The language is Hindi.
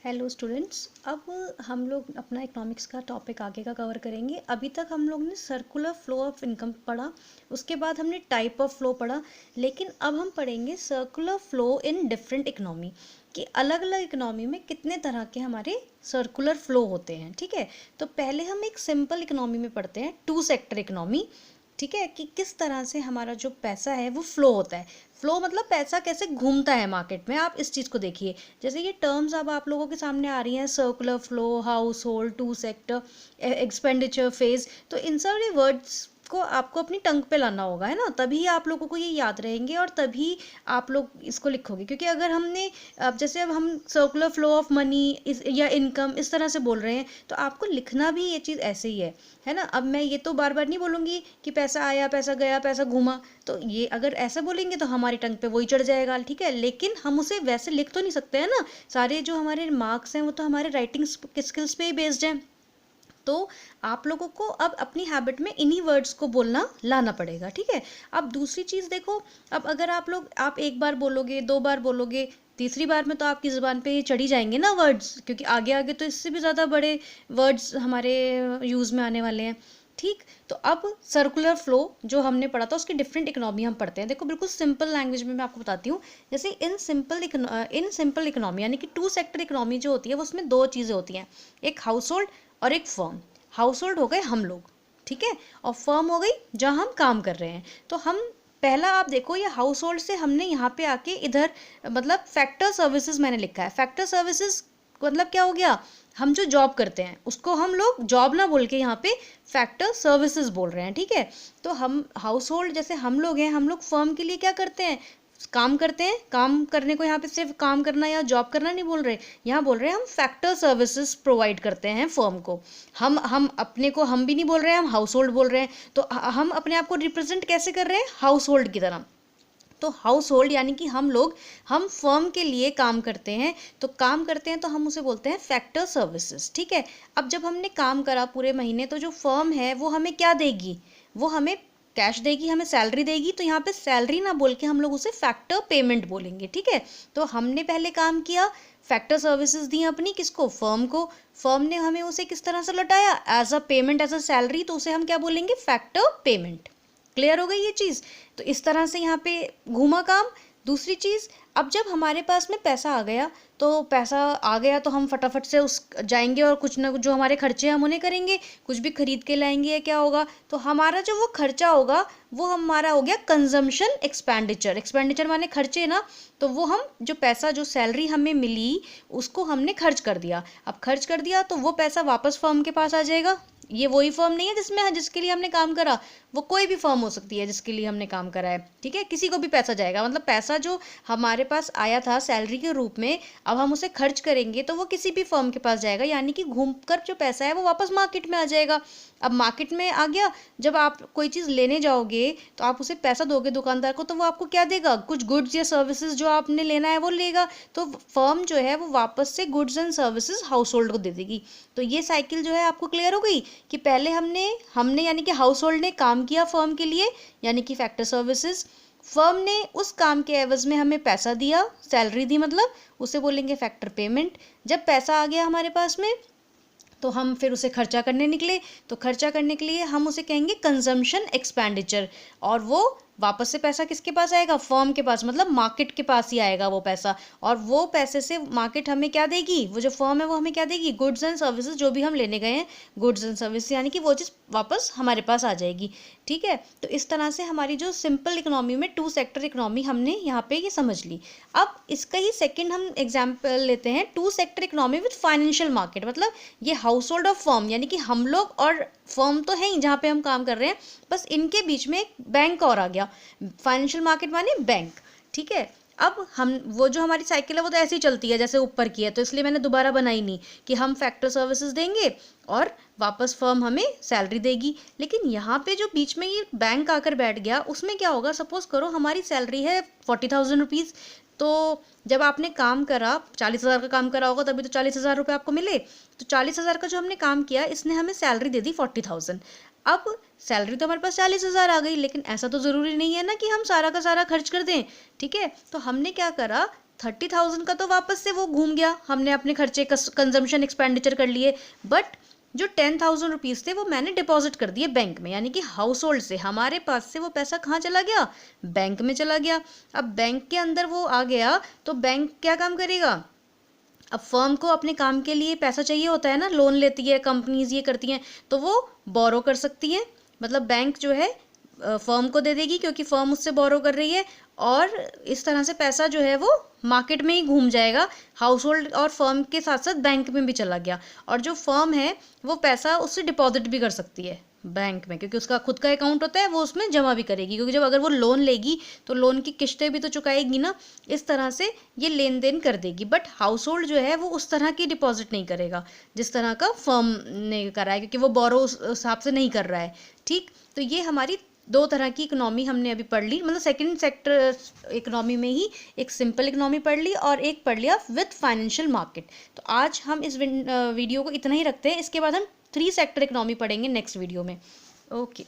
Hello students. अब हम लोग अपना इकोनॉमिक्स का टॉपिक आगे का कवर करेंगे। अभी तक हम लोग ने सर्कुलर फ्लो ऑफ इनकम पढ़ा, उसके बाद हमने टाइप ऑफ फ्लो पढ़ा, लेकिन अब हम पढ़ेंगे circular flow in different economy कि अलग अलग इकोनॉमी में कितने तरह के हमारे सर्कुलर फ्लो होते हैं। ठीक है, तो पहले हम एक सिंपल इकोनॉमी में पढ़ते हैं, टू सेक्टर इकोनॉमी। ठीक है, कि किस तरह से हमारा जो पैसा है वो फ्लो होता है। फ्लो मतलब पैसा कैसे घूमता है मार्केट में। आप इस चीज़ को देखिए, जैसे ये टर्म्स अब आप लोगों के सामने आ रही हैं, circular flow, household, two sector, expenditure phase. तो इन सारे वर्ड्स को आपको अपनी टंग पे लाना होगा, है ना, तभी आप लोगों को ये याद रहेंगे और तभी आप लोग इसको लिखोगे। क्योंकि अगर हमने अब जैसे अब हम सर्कुलर फ्लो ऑफ मनी या इनकम इस तरह से बोल रहे हैं, तो आपको लिखना भी ये चीज़ ऐसे ही है ना। अब मैं ये तो बार बार नहीं बोलूँगी कि पैसा आया, पैसा गया, पैसा घूमा, तो ये अगर ऐसे बोलेंगे तो हमारी टंग पे वही चढ़ जाएगा। ठीक है, लेकिन हम उसे वैसे लिख तो नहीं सकते हैं ना। सारे जो हमारे मार्क्स हैं वो तो हमारे राइटिंग स्किल्स पे ही बेस्ड हैं। तो आप लोगों को अब अपनी हैबिट में इन्हीं वर्ड्स को बोलना लाना पड़ेगा। ठीक है, अब दूसरी चीज़ देखो, अब अगर आप एक बार बोलोगे, दो बार बोलोगे, तीसरी बार में तो आपकी ज़ुबान पे ये चढ़ी जाएंगे ना वर्ड्स, क्योंकि आगे आगे तो इससे भी ज़्यादा बड़े वर्ड्स हमारे यूज़ में आने वाले हैं। ठीक, तो अब सर्कुलर फ्लो जो हमने पढ़ा था उसकी डिफरेंट इकोनॉमी हम पढ़ते हैं। देखो बिल्कुल सिंपल लैंग्वेज में मैं आपको बताती हूँ। जैसे इन सिंपल इकोनॉमी यानी कि टू सेक्टर इकोनॉमी जो होती है वो उसमें दो चीज़ें होती हैं, एक हाउस होल्ड और एक फर्म। हाउस होल्ड हो गए हम लोग, ठीक है, और फर्म हो गई जहाँ हम काम कर रहे हैं। तो हम पहला आप देखो, ये हाउस होल्ड से हमने यहाँ पे आके इधर मतलब फैक्टर सर्विसेज मैंने लिखा है। फैक्टर सर्विसेज मतलब क्या हो गया, हम जो जॉब करते हैं उसको हम लोग जॉब ना बोल के यहाँ पे फैक्टर सर्विसेज बोल रहे हैं। ठीक है, तो हम हाउस होल्ड जैसे हम लोग हैं, हम लोग फर्म के लिए क्या करते हैं, काम करते हैं। काम करने को यहाँ पे सिर्फ काम करना या जॉब करना नहीं बोल रहे, यहाँ बोल रहे हैं हम फैक्टर सर्विसेज प्रोवाइड करते हैं फर्म को। हम अपने को हम भी नहीं बोल रहे हैं, हम हाउस होल्ड बोल रहे हैं। तो हम अपने आप को रिप्रेजेंट कैसे कर रहे हैं, हाउस होल्ड की तरह। तो हाउस होल्ड यानी कि हम फर्म के लिए काम करते हैं। तो काम करते हैं तो हम उसे बोलते हैं फैक्टर सर्विसेज। ठीक है, अब जब हमने काम करा पूरे महीने, तो जो फर्म है वो हमें क्या देगी, वो हमें कैश देगी, हमें सैलरी देगी। तो यहाँ पे सैलरी ना बोल के हम लोग उसे फैक्टर पेमेंट बोलेंगे। ठीक है, तो हमने पहले काम किया, फैक्टर सर्विसेज दी अपनी किसको, फर्म को। फर्म ने हमें उसे किस तरह से लौटाया, as a payment, as a salary. तो उसे हम क्या बोलेंगे, फैक्टर पेमेंट। क्लियर हो गई ये चीज़। तो इस तरह से यहाँ पे घूमा काम। दूसरी चीज़, अब जब हमारे पास में पैसा आ गया, तो पैसा आ गया तो हम फटाफट से उस जाएंगे और कुछ ना कुछ जो हमारे खर्चे हैं हम उन्हें करेंगे, कुछ भी खरीद के लाएंगे या क्या होगा। तो हमारा जो वो खर्चा होगा वो हमारा हो गया कंजम्पशन एक्सपेंडिचर। एक्सपेंडिचर माने खर्चे ना। तो वो हम जो पैसा, जो सैलरी हमें मिली उसको हमने खर्च कर दिया। अब खर्च कर दिया तो वो पैसा वापस फर्म के पास आ जाएगा। ये वही फर्म नहीं है जिसके लिए हमने काम करा, वो कोई भी फर्म हो सकती है जिसके लिए हमने काम करा है। ठीक है, किसी को भी पैसा जाएगा, मतलब पैसा जो हमारे पास आया था सैलरी के रूप में, अब हम उसे खर्च करेंगे तो वो किसी भी फर्म के पास जाएगा, यानी कि घूमकर जो पैसा है वो वापस मार्केट में आ जाएगा। अब मार्केट में आ गया, जब आप कोई चीज़ लेने जाओगे तो आप उसे पैसा दोगे दुकानदार को, तो वो आपको क्या देगा, कुछ गुड्स या सर्विसेज जो आपने लेना है वो लेगा। तो फर्म जो है वो वापस से goods and services house hold को दे देगी। तो ये साइकिल जो है आपको क्लियर हो गई कि पहले हमने हमने यानी कि हाउस होल्ड ने काम किया फर्म के लिए, यानी कि फैक्टर सर्विसेज। फर्म ने उस काम के एवज में हमें पैसा दिया, सैलरी दी, मतलब उसे बोलेंगे फैक्टर पेमेंट। जब पैसा आ गया हमारे पास में तो हम फिर उसे खर्चा करने निकले। तो खर्चा करने के लिए हम उसे कहेंगे कंजम्पशन एक्सपेंडिचर। और वो वापस से पैसा किसके पास आएगा, फर्म के पास, मतलब मार्केट के पास ही आएगा वो पैसा। और वो पैसे से मार्केट हमें क्या देगी, वो जो फर्म है वो हमें क्या देगी, गुड्स एंड सर्विसेज जो भी हम लेने गए हैं, गुड्स एंड सर्विसेज, यानी कि वो चीज़ वापस हमारे पास आ जाएगी। ठीक है, तो इस तरह से हमारी जो सिंपल इकोनॉमी में टू सेक्टर इकोनॉमी हमने यहाँ पे ये समझ ली। अब इसका ही सेकंड हम एग्जाम्पल लेते हैं, two sector economy with financial market. मतलब ये हाउस होल्ड और फर्म, यानी कि हम लोग और फर्म तो है ही जहाँ पे हम काम कर रहे हैं, बस इनके बीच में एक बैंक और आ गया। फाइनेंशियल मार्केट माने बैंक। ठीक है, अब हम वो जो हमारी साइकिल है वो तो ऐसे ही चलती है जैसे ऊपर की है, तो इसलिए मैंने दोबारा बनाई नहीं कि हम फैक्टर सर्विसेज देंगे और वापस फर्म हमें सैलरी देगी। लेकिन यहाँ पे जो बीच में ये बैंक आकर बैठ गया, उसमें क्या होगा, सपोज करो हमारी सैलरी है 40,000 रुपीज़। तो जब आपने काम करा, 40,000 का काम करा होगा तभी तो 40,000 रुपये आपको मिले। तो 40,000 का जो हमने काम किया, इसने हमें सैलरी दे दी 40,000। अब सैलरी तो हमारे पास 40,000 आ गई, लेकिन ऐसा तो ज़रूरी नहीं है ना कि हम सारा का सारा खर्च कर दें। ठीक है, तो हमने क्या करा, 30,000 का तो वापस से वो घूम गया, हमने अपने खर्चे कंजम्पशन एक्सपेंडिचर कर लिए, बट जो 10,000 रुपीज़ थे वो मैंने डिपॉजिट कर दिए बैंक में, यानी कि हाउस होल्ड से हमारे पास से वो पैसा कहाँ चला गया, बैंक में चला गया। अब बैंक के अंदर वो आ गया तो बैंक क्या काम करेगा, अब फर्म को अपने काम के लिए पैसा चाहिए होता है ना, लोन लेती है कंपनीज, ये करती हैं, तो वो बोरो कर सकती है, मतलब बैंक जो है फर्म को दे देगी क्योंकि फर्म उससे बोरो कर रही है, और इस तरह से पैसा जो है वो मार्केट में ही घूम जाएगा, हाउस होल्ड और फर्म के साथ साथ बैंक में भी चला गया। और जो फर्म है वो पैसा उससे डिपॉजिट भी कर सकती है बैंक में, क्योंकि उसका खुद का अकाउंट होता है, वो उसमें जमा भी करेगी, क्योंकि जब अगर वो लोन लेगी तो लोन की किस्तें भी तो चुकाएगी ना, इस तरह से ये लेन देन कर देगी। बट हाउस होल्ड जो है वो उस तरह की डिपॉजिट नहीं करेगा जिस तरह का फर्म ने करा है, क्योंकि वो बोरो उस हिसाब से नहीं कर रहा है। ठीक, तो ये हमारी दो तरह की इकोनॉमी हमने अभी पढ़ ली, मतलब सेकंड सेक्टर इकोनॉमी में ही एक सिंपल इकोनॉमी पढ़ ली और एक पढ़ लिया विद फाइनेंशियल मार्केट। तो आज हम इस वीडियो को इतना ही रखते हैं, इसके बाद हम 3 सेक्टर इकोनॉमी पढ़ेंगे नेक्स्ट वीडियो में। ओके।